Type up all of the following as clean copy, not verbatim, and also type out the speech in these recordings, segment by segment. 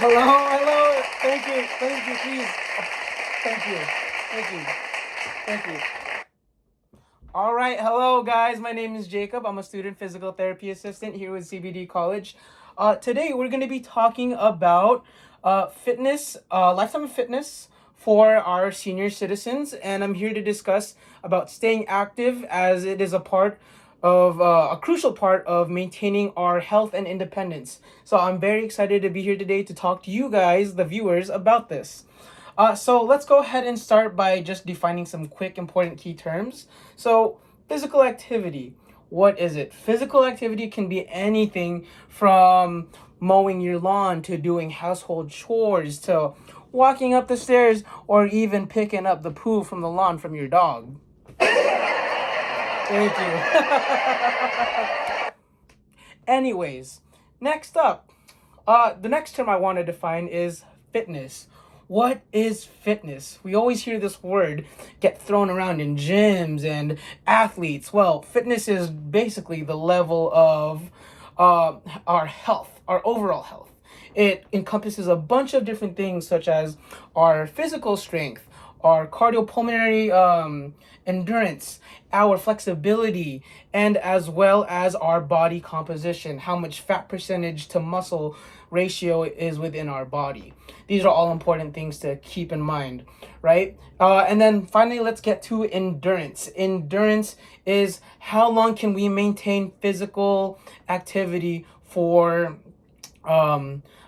Hello. Thank you, please. Thank you, thank you, thank you. All right, hello guys. My name is Jacob. I'm a student physical therapy assistant here with CBD College. Today we're going to be talking about fitness, lifetime of fitness for our senior citizens, and I'm here to discuss about staying active as it is a crucial part of maintaining our health and independence. So I'm very excited to be here today to talk to you guys, the viewers, about this. So let's go ahead and start by just defining some quick important key terms. So physical activity. What is it? Physical activity can be anything from mowing your lawn to doing household chores to walking up the stairs or even picking up the poo from the lawn from your dog. Thank you. Anyways, next up, the next term I want to define is fitness. What is fitness? We always hear this word get thrown around in gyms and athletes. Well, fitness is basically the level of our health, our overall health. It encompasses a bunch of different things such as our physical strength, our cardiopulmonary endurance, our flexibility, and as well as our body composition, how much fat percentage to muscle ratio is within our body. These are all important things to keep in mind, right? And then finally, let's get to endurance. Endurance is how long can we maintain physical activity for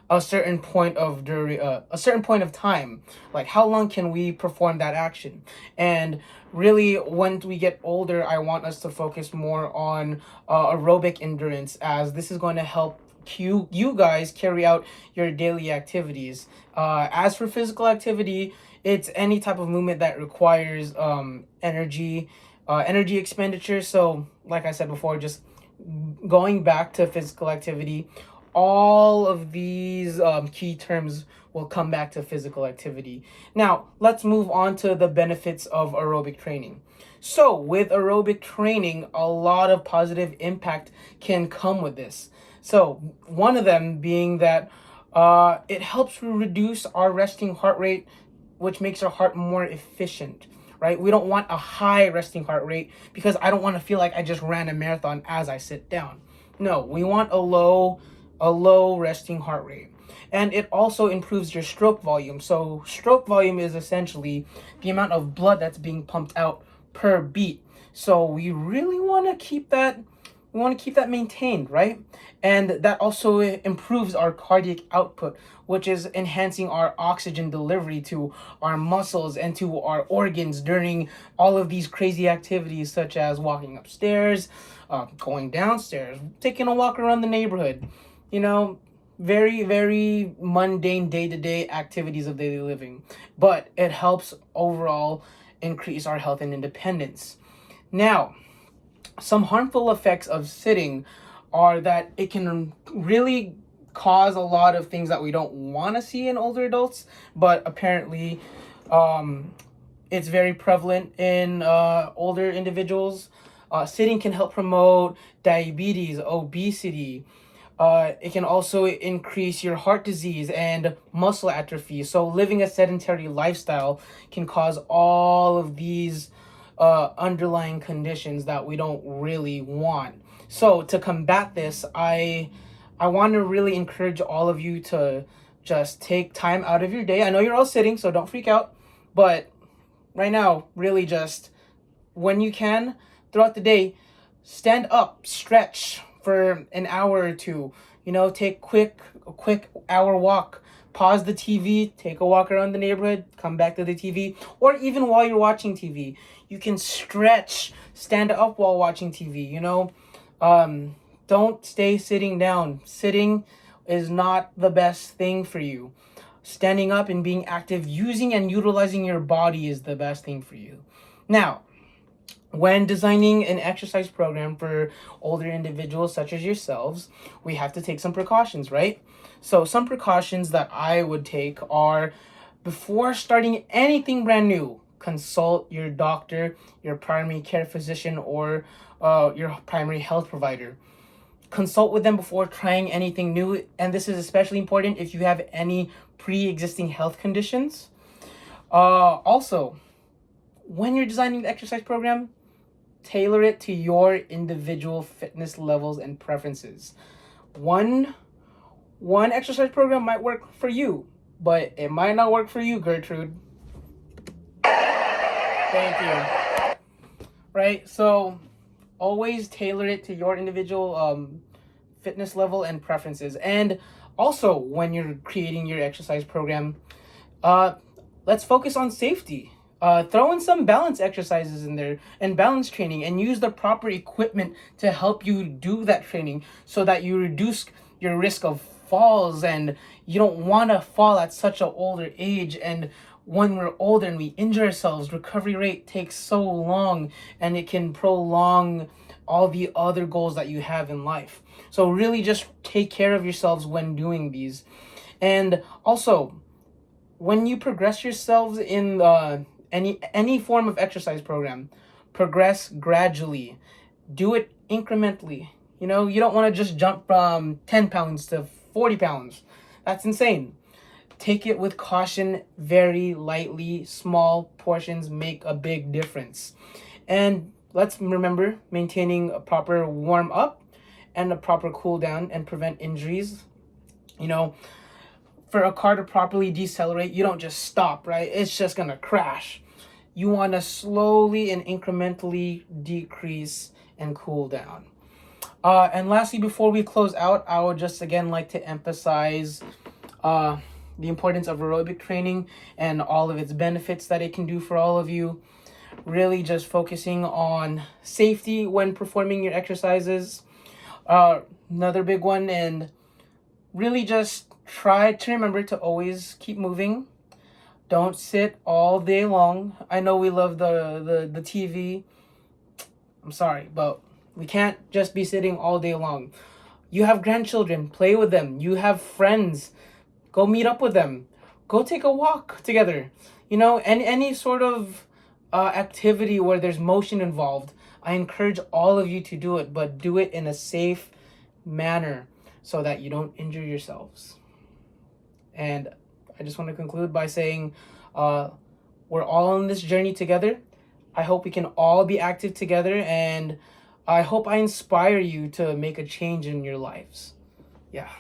a certain point of a certain point of time. Like how long can we perform that action? And really, when we get older, I want us to focus more on aerobic endurance, as this is going to help you guys carry out your daily activities. As for physical activity, it's any type of movement that requires energy expenditure. So like I said before, just going back to physical activity, all of these key terms will come back to physical activity. Now, let's move on to the benefits of aerobic training. So, with aerobic training, a lot of positive impact can come with this. So, one of them being that it helps reduce our resting heart rate, which makes our heart more efficient, right? We don't want a high resting heart rate because I don't want to feel like I just ran a marathon as I sit down. No, we want a low resting heart rate. And it also improves your stroke volume. So stroke volume is essentially the amount of blood that's being pumped out per beat. So we really want to keep that maintained, right? And that also improves our cardiac output, which is enhancing our oxygen delivery to our muscles and to our organs during all of these crazy activities, such as walking upstairs, going downstairs, taking a walk around the neighborhood. You know, very, very mundane day-to-day activities of daily living. But it helps overall increase our health and independence. Now, some harmful effects of sitting are that it can really cause a lot of things that we don't want to see in older adults, but apparently it's very prevalent in older individuals. Sitting can help promote diabetes, obesity. It can also increase your heart disease and muscle atrophy. So living a sedentary lifestyle can cause all of these underlying conditions that we don't really want. So to combat this, I want to really encourage all of you to just take time out of your day. I know you're all sitting, so don't freak out. But right now, really just when you can throughout the day, stand up, stretch for an hour or two. You know, take a quick hour walk. Pause the TV, take a walk around the neighborhood, come back to the TV, or even while you're watching TV, you can stretch, stand up while watching TV. Don't stay sitting down. Sitting is not the best thing for you. Standing up and being active, using and utilizing your body is the best thing for you. Now, when designing an exercise program for older individuals such as yourselves, we have to take some precautions, right? So some precautions that I would take are, before starting anything brand new, consult your doctor, your primary care physician, or your primary health provider. Consult with them before trying anything new, and this is especially important if you have any pre-existing health conditions. Also, when you're designing the exercise program, tailor it to your individual fitness levels and preferences. One exercise program might work for you, but it might not work for you, Gertrude. Thank you. Right? So always tailor it to your individual fitness level and preferences. And also, when you're creating your exercise program, let's focus on safety. Throw in some balance exercises in there and balance training, and use the proper equipment to help you do that training so that you reduce your risk of falls, and you don't want to fall at such an older age. And when we're older and we injure ourselves, recovery rate takes so long, and it can prolong all the other goals that you have in life. So really just take care of yourselves when doing these. And also, when you progress yourselves in any form of exercise program, progress gradually. Do it incrementally. You know, you don't want to just jump from 10 pounds to 40 pounds. That's insane. Take it with caution, very lightly. Small portions make a big difference. And let's remember maintaining a proper warm up and a proper cool down and prevent injuries. You know, for a car to properly decelerate, you don't just stop, right? It's just gonna crash. You want to slowly and incrementally decrease and cool down. And lastly, before we close out, I would just again like to emphasize the importance of aerobic training and all of its benefits that it can do for all of you. Really just focusing on safety when performing your exercises. Another big one, and really just try to remember to always keep moving. Don't sit all day long. I know we love the TV. I'm sorry, but we can't just be sitting all day long. You have grandchildren, play with them. You have friends, go meet up with them. Go take a walk together. You know, any sort of activity where there's motion involved. I encourage all of you to do it, but do it in a safe manner so that you don't injure yourselves. And I just want to conclude by saying we're all on this journey together. I hope we can all be active together, and I hope I inspire you to make a change in your lives. Yeah.